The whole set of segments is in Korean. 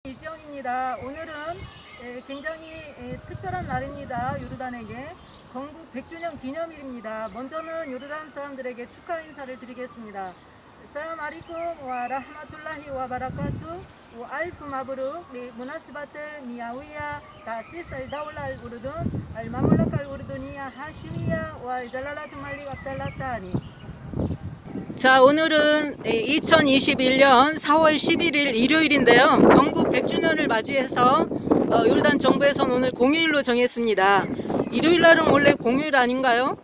이지영입니다. 오늘은 굉장히 특별한 날입니다. 요르단에게 건국 100주년 기념일입니다. 먼저는 요르단 사람들에게 축하 인사를 드리겠습니다. Assalamu alaikum wa rahmatullahi wa barakatuh wa alf mabruk li munasibatil miyawiyah ta'sis al-dawla al-Urdun al-mamlaka al-Urduniyah Hashimiyah wa Jalalatul Malik Abdallah Thani. 자, 오늘은 2021년 4월 11일 일요일인데요. 건국 100주년을 맞이해서 요르단 정부에서는 오늘 공휴일로 정했습니다. 일요일 날은 원래 공휴일 아닌가요?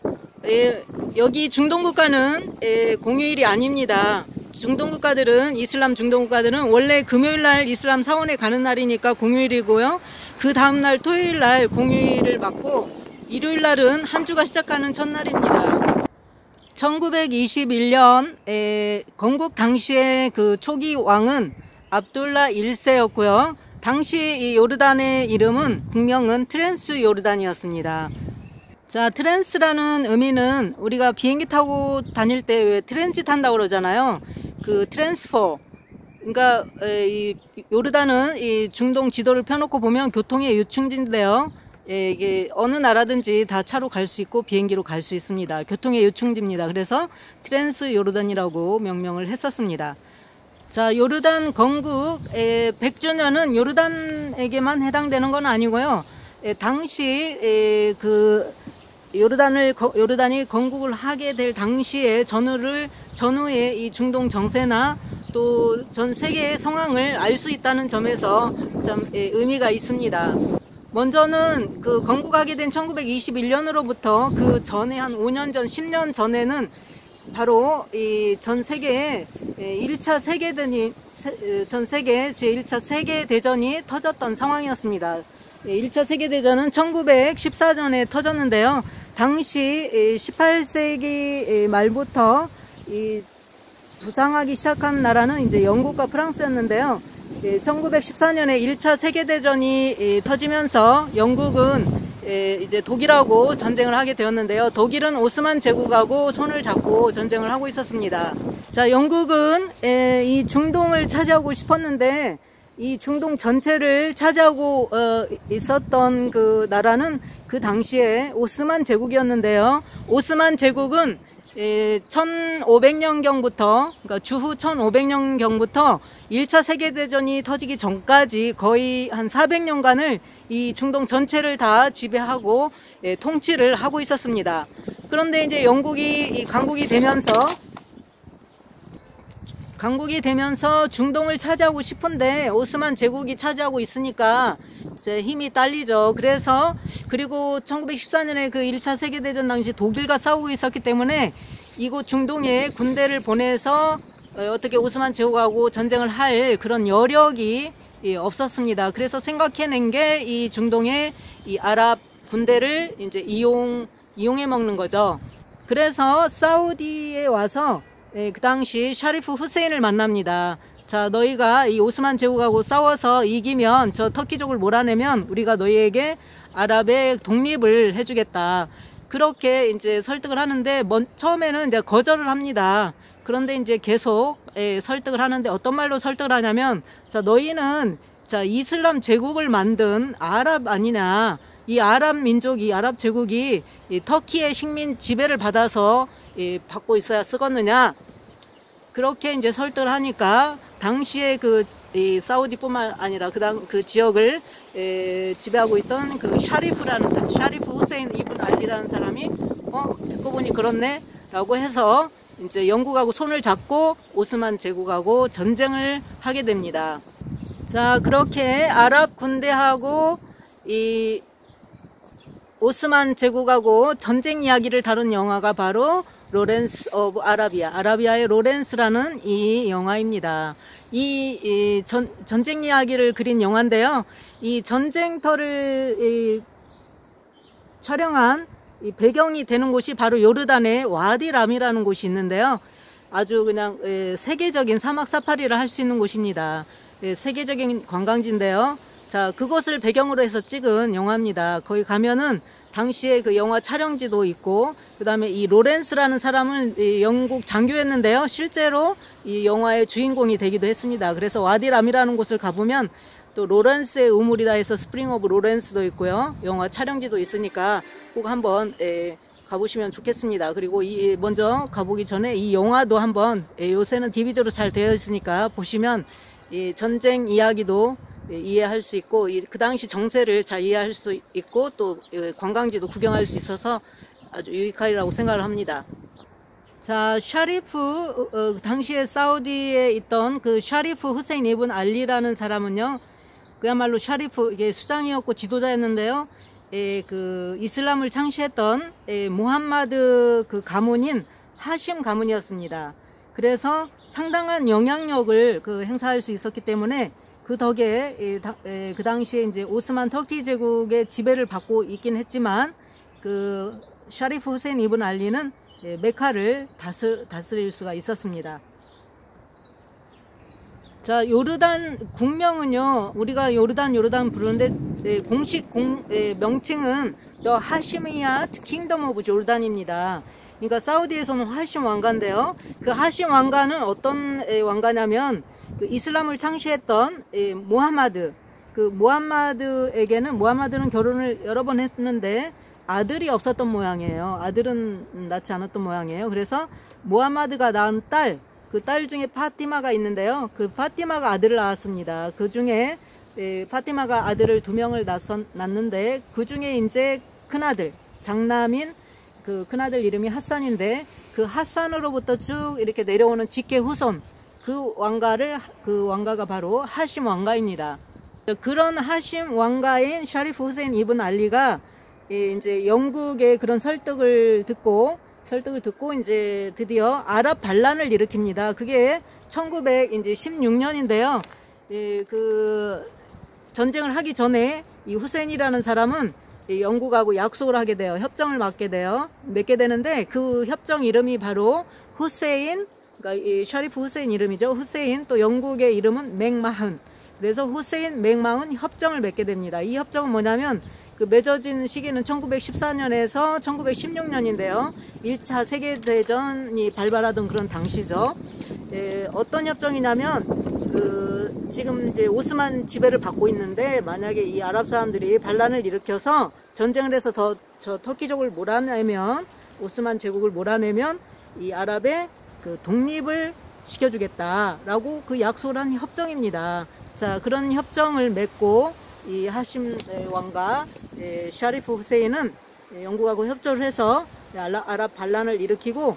여기 중동 국가는 공휴일이 아닙니다. 중동 국가들은, 이슬람 중동 국가들은 원래 금요일 날 이슬람 사원에 가는 날이니까 공휴일이고요. 그 다음날 토요일 날 공휴일을 맞고 일요일 날은 한 주가 시작하는 첫날입니다. 1921년 건국 당시의 그 초기 왕은 압둘라 1세였고요. 당시 이 요르단의 이름은 국명은 트랜스 요르단이었습니다. 자, 트랜스라는 의미는 우리가 비행기 타고 다닐 때 왜 트랜짓 한다고 그러잖아요. 그 트랜스퍼. 그러니까 이 요르단은 이 중동 지도를 펴놓고 보면 교통의 요충지인데요. 이게 어느 나라든지 다 차로 갈 수 있고 비행기로 갈 수 있습니다. 교통의 요충지입니다. 그래서 트랜스 요르단이라고 명명을 했었습니다. 자, 요르단 건국 100주년은 요르단에게만 해당되는 건 아니고요. 당시 그 요르단이 건국을 하게 될 당시에 전후의 이 중동 정세나 또 전 세계의 상황을 알 수 있다는 점에서 참 의미가 있습니다. 먼저는 그 건국하게 된 1921년으로부터 그 전에 한 5년 전, 10년 전에는 바로 이 전 세계에 1차 세계대전이 제1차 세계대전이 터졌던 상황이었습니다. 1차 세계대전은 1914년에 터졌는데요. 당시 18세기 말부터 이 부상하기 시작한 나라는 이제 영국과 프랑스였는데요. 1914년에 1차 세계대전이 터지면서 영국은 이제 독일하고 전쟁을 하게 되었는데요. 독일은 오스만 제국하고 손을 잡고 전쟁을 하고 있었습니다. 자, 영국은 이 중동을 차지하고 싶었는데 이 중동 전체를 차지하고 있었던 그 나라는 그 당시에 오스만 제국이었는데요. 오스만 제국은 1500년경부터, 그러니까 주후 1500년경부터 1차 세계대전이 터지기 전까지 거의 한 400년간을 이 중동 전체를 다 지배하고 통치를 하고 있었습니다. 그런데 이제 영국이 강국이 되면서 중동을 차지하고 싶은데 오스만 제국이 차지하고 있으니까 이제 힘이 딸리죠. 그리고 1914년에 그 1차 세계대전 당시 독일과 싸우고 있었기 때문에 이곳 중동에 군대를 보내서 어떻게 오스만 제국하고 전쟁을 할 그런 여력이 없었습니다. 그래서 생각해낸 게 이 중동의 이 아랍 군대를 이제 이용해 먹는 거죠. 그래서 사우디에 와서 그 당시 샤리프 후세인을 만납니다. 자, 너희가 이 오스만 제국하고 싸워서 이기면, 저 터키족을 몰아내면 우리가 너희에게 아랍의 독립을 해주겠다. 그렇게 이제 설득을 하는데 처음에는 이제 거절을 합니다. 그런데 이제 계속 설득을 하는데 어떤 말로 설득을 하냐면, 자, 너희는 자, 이슬람 제국을 만든 아랍 아니냐. 이 아랍 민족이, 아랍 제국이 이 터키의 식민 지배를 받아서 받고 있어야 쓰겠느냐. 그렇게 이제 설득을 하니까 당시에 이 사우디뿐만 아니라 그 지역을 지배하고 있던 그 샤리프 후세인 이븐 알리라는 사람이 듣고 보니 그렇네 라고 해서 이제 영국하고 손을 잡고 오스만 제국하고 전쟁을 하게 됩니다. 자, 그렇게 아랍 군대하고 이 오스만 제국하고 전쟁 이야기를 다룬 영화가 바로 로렌스 오브 아라비아의 로렌스라는 이 영화입니다. 이 전쟁 이야기를 그린 영화인데요. 이 전쟁터를 촬영한 이 배경이 되는 곳이 바로 요르단의 와디람이라는 곳이 있는데요. 아주 그냥 세계적인 사막 사파리를 할 수 있는 곳입니다. 세계적인 관광지인데요. 자, 그것을 배경으로 해서 찍은 영화입니다. 거기 가면은 당시에 그 영화 촬영지도 있고, 그 다음에 이 로렌스라는 사람은 영국 장교였는데요. 실제로 이 영화의 주인공이 되기도 했습니다. 그래서 와디람이라는 곳을 가보면 또 로렌스의 우물이다 해서 스프링 오브 로렌스도 있고요. 영화 촬영지도 있으니까 꼭 한번 가보시면 좋겠습니다. 그리고 먼저 가보기 전에 이 영화도 한번 요새는 DVD로 잘 되어 있으니까 보시면 전쟁 이야기도 이해할 수 있고 그 당시 정세를 잘 이해할 수 있고 또 관광지도 구경할 수 있어서 아주 유익하리라고 생각을 합니다. 자, 샤리프 당시에 사우디에 있던 그 샤리프 후세인 이븐 알리라는 사람은요, 그야말로 샤리프 이게 수장이었고 지도자였는데요. 그 이슬람을 창시했던 무함마드 그 가문인 하심 가문이었습니다. 그래서 상당한 영향력을 행사할 수 있었기 때문에 그 덕에 그 당시에 이제 오스만 터키 제국의 지배를 받고 있긴 했지만 그 샤리프 후세인 이븐 알리는 메카를 다스릴 수가 있었습니다. 자, 요르단 국명은요, 우리가 요르단 부르는데 공식 명칭은 The Hashemite Kingdom of Jordan입니다. 그러니까 사우디에서는 하심 왕가인데요. 그 하심 왕가는 어떤 왕가냐면 그 이슬람을 창시했던 무함마드, 그 무함마드는 결혼을 여러 번 했는데 아들이 없었던 모양이에요. 아들은 낳지 않았던 모양이에요. 그래서 무함마드가 낳은 그 딸 중에 파티마가 있는데요. 그 파티마가 아들을 낳았습니다. 그 중에 파티마가 아들을 2명을 낳았는데 그 중에 이제 큰아들, 장남인 그 큰아들 이름이 핫산인데 그 핫산으로부터 쭉 이렇게 내려오는 직계 후손, 그 왕가가 바로 하심 왕가입니다. 그런 하심 왕가인 샤리프 후세인 이븐 알리가 이제 영국의 그런 설득을 듣고 이제 드디어 아랍 반란을 일으킵니다. 그게 1916년인데요. 그 전쟁을 하기 전에 이 후세인이라는 사람은 영국하고 약속을 하게 돼요. 협정을 맺게 되는데 그 협정 이름이 바로 후세인, 그러니까 이 샤리프 후세인 이름이죠. 후세인, 또 영국의 이름은 맥마흔. 그래서 후세인 맥마흔 협정을 맺게 됩니다. 이 협정은 뭐냐면 그 맺어진 시기는 1914년에서 1916년인데요. 1차 세계대전이 발발하던 그런 당시죠. 어떤 협정이냐면 지금 이제 오스만 지배를 받고 있는데 만약에 이 아랍 사람들이 반란을 일으켜서 전쟁을 해서 저 터키족을 몰아내면, 오스만 제국을 몰아내면 이 아랍의 그 독립을 시켜주겠다라고 그 약속을 한 협정입니다. 자, 그런 협정을 맺고 이 하심 왕과 샤리프 후세인은 영국하고 협조를 해서 아랍 반란을 일으키고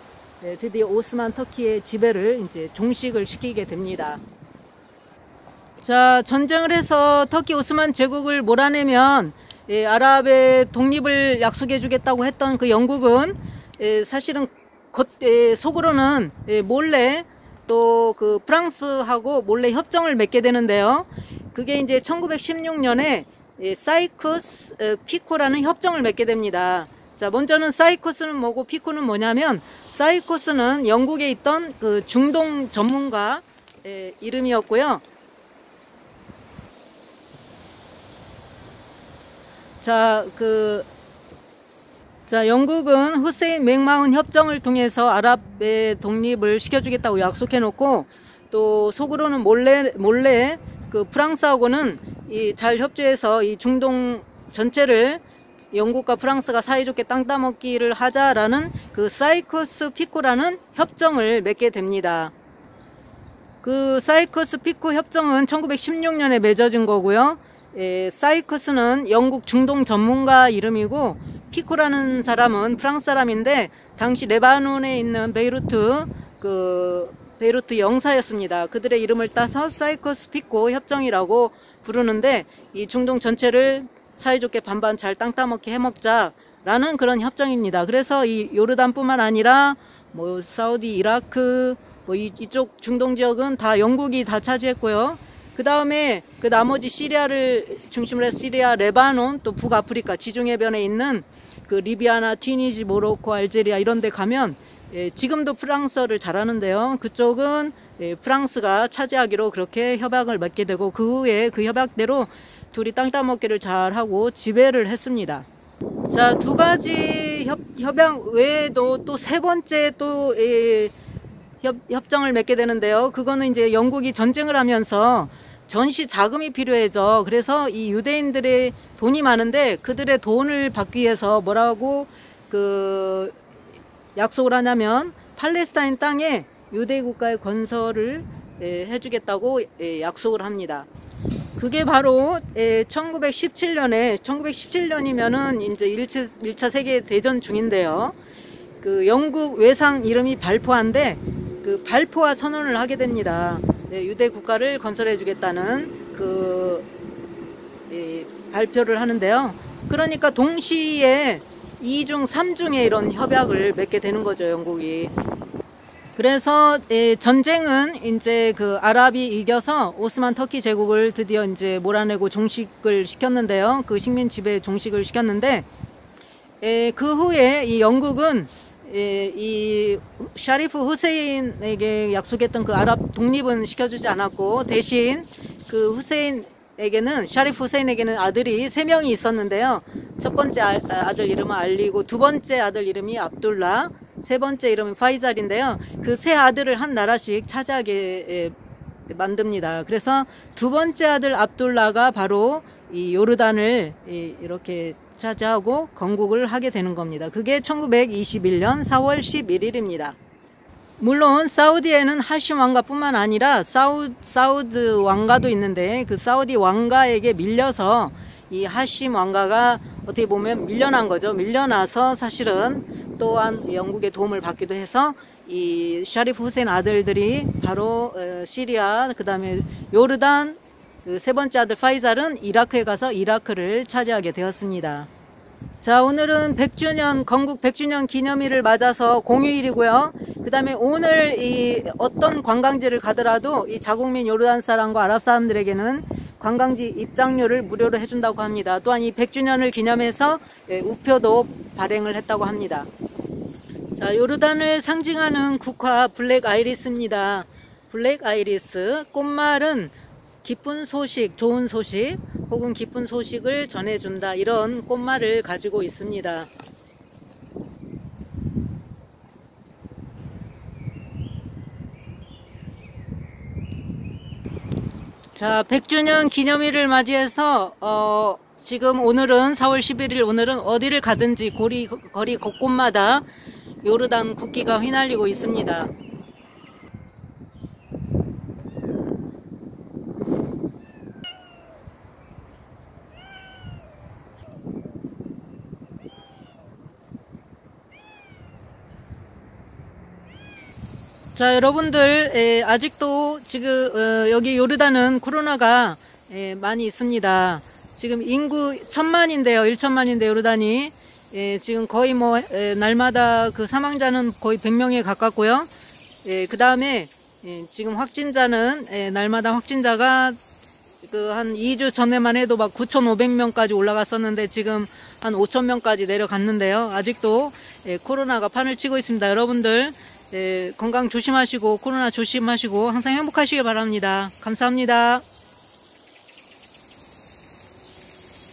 드디어 오스만 터키의 지배를 이제 종식을 시키게 됩니다. 자, 전쟁을 해서 터키 오스만 제국을 몰아내면 아랍의 독립을 약속해 주겠다고 했던 그 영국은 사실은 속으로는 몰래 또 그 프랑스하고 몰래 협정을 맺게 되는데요. 그게 이제 1916년에 사이코스 피코라는 협정을 맺게 됩니다. 자, 먼저는 사이코스는 뭐고 피코는 뭐냐면, 사이코스는 영국에 있던 그 중동 전문가 이름이었고요. 자, 영국은 후세인 맥마흔 협정을 통해서 아랍의 독립을 시켜주겠다고 약속해놓고, 또 속으로는 몰래 그 프랑스하고는 잘 협조해서 이 중동 전체를 영국과 프랑스가 사이좋게 땅 따먹기를 하자라는 그 사이코스 피코라는 협정을 맺게 됩니다. 그 사이코스 피코 협정은 1916년에 맺어진 거고요. 사이코스는 영국 중동 전문가 이름이고, 피코라는 사람은 프랑스 사람인데 당시 레바논에 있는 베이루트 영사였습니다. 그들의 이름을 따서 사이코스 피코 협정이라고 부르는데, 이 중동 전체를 사이좋게 반반 잘 땅 따먹게 해먹자라는 그런 협정입니다. 그래서 이 요르단뿐만 아니라 뭐 사우디, 이라크, 뭐 이쪽 중동 지역은 다 영국이 다 차지했고요. 그 다음에 그 나머지 시리아를 중심으로 해서 시리아, 레바논, 또 북아프리카 지중해변에 있는 그 리비아나 튀니지, 모로코, 알제리아 이런 데 가면 지금도 프랑스어를 잘하는데요. 그쪽은 프랑스가 차지하기로 그렇게 협약을 맺게 되고, 그 후에 그 협약대로 둘이 땅 따먹기를 잘하고 지배를 했습니다. 자, 두 가지 협약 외에도 또 세 번째 또 협정을 맺게 되는데요. 그거는 이제 영국이 전쟁을 하면서 전시 자금이 필요해져. 그래서 이 유대인들의 돈이 많은데 그들의 돈을 받기 위해서 뭐라고 그 약속을 하냐면 팔레스타인 땅에 유대 국가의 건설을 해주겠다고 약속을 합니다. 그게 바로 1917년이면은 이제 1차 세계 대전 중인데요. 그 영국 외상 이름이 발포한데 그 발포와 선언을 하게 됩니다. 유대 국가를 건설해 주겠다는 그 발표를 하는데요. 그러니까 동시에 2중 3중의 이런 협약을 맺게 되는 거죠, 영국이. 그래서 전쟁은 이제 그 아랍이 이겨서 오스만 터키 제국을 드디어 이제 몰아내고 종식을 시켰는데요. 그 식민 지배 종식을 시켰는데 그 후에 이 영국은 이 샤리프 후세인에게 약속했던 그 아랍 독립은 시켜주지 않았고 대신 그 샤리프 후세인에게는 아들이 3명이 있었는데요. 첫 번째 아들 이름은 알리고 두 번째 아들 이름이 압둘라, 세 번째 이름은 파이잘인데요. 그 세 아들을 한 나라씩 차지하게 만듭니다. 그래서 두 번째 아들 압둘라가 바로 이 요르단을 이렇게 차지하고 건국을 하게 되는 겁니다. 그게 1921년 4월 11일입니다. 물론 사우디에는 하심 왕가뿐만 아니라 사우드 왕가도 있는데 그 사우디 왕가에게 밀려서 이 하심 왕가가 어떻게 보면 밀려난 거죠. 밀려나서 사실은 또한 영국의 도움을 받기도 해서 이 샤리프 후세인 아들들이 바로 시리아, 그 다음에 요르단, 그 세 번째 아들 파이잘은 이라크에 가서 이라크를 차지하게 되었습니다. 자, 오늘은 100주년, 건국 100주년 기념일을 맞아서 공휴일이고요. 그 다음에 오늘 이 어떤 관광지를 가더라도 이 자국민 요르단 사람과 아랍 사람들에게는 관광지 입장료를 무료로 해준다고 합니다. 또한 이 100주년을 기념해서 우표도 발행을 했다고 합니다. 자, 요르단을 상징하는 국화 블랙 아이리스입니다. 블랙 아이리스, 꽃말은 기쁜 소식, 좋은 소식 혹은 기쁜 소식을 전해준다, 이런 꽃말을 가지고 있습니다. 자, 100주년 기념일을 맞이해서 지금 오늘은 4월 11일, 오늘은 어디를 가든지 거리 곳곳마다 요르단 국기가 휘날리고 있습니다. 자, 여러분들 아직도 지금 여기 요르단은 코로나가 많이 있습니다. 지금 인구 1000만인데요. 1천만인데 요르단이 지금 거의 뭐 날마다 그 사망자는 거의 100명에 가깝고요. 그 다음에 지금 확진자는 날마다 확진자가 그 한 2주 전에만 해도 막 9,500명까지 올라갔었는데 지금 한 5,000명까지 내려갔는데요. 아직도 코로나가 판을 치고 있습니다. 여러분들 건강 조심하시고 코로나 조심하시고 항상 행복하시길 바랍니다. 감사합니다.